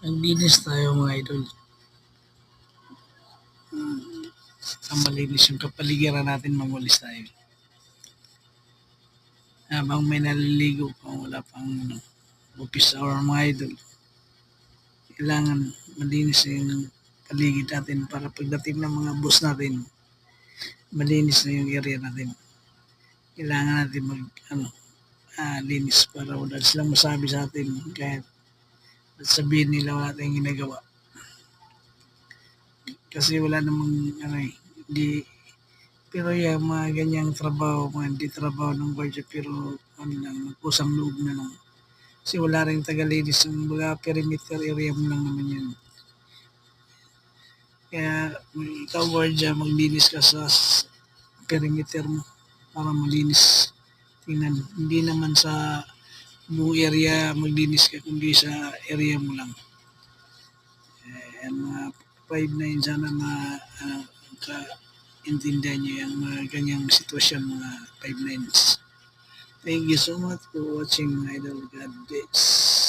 Naglinis tayo mga idol. Ang malinis yung kapaligiran natin, mamulis tayo. Habang may naliligo pa, wala pang office hour mga idol. Kailangan malinis yung paligid natin para pagdating ng mga boss natin, malinis na yung area natin. Kailangan natin linis para wala silang masabi sa atin kahit sabihin nila wala tayong ginagawa. Kasi wala namang hindi. Pero yung mga ganyang trabaho, mga hindi trabaho ng guardia, pero kusang loob na lang. Kasi wala rin tagalinis ng mga perimeter area mo lang naman yun. Kaya ikaw guardia, maglinis ka sa perimeter mo para malinis. Tingnan, hindi naman sa buong area maglinis ka, kundi sa area mo lang. Mga 5-9 sana intindihan niyo yung mga ganyang sitwasyon, mga 5-9s. Thank you so much for watching, my idol. God bless.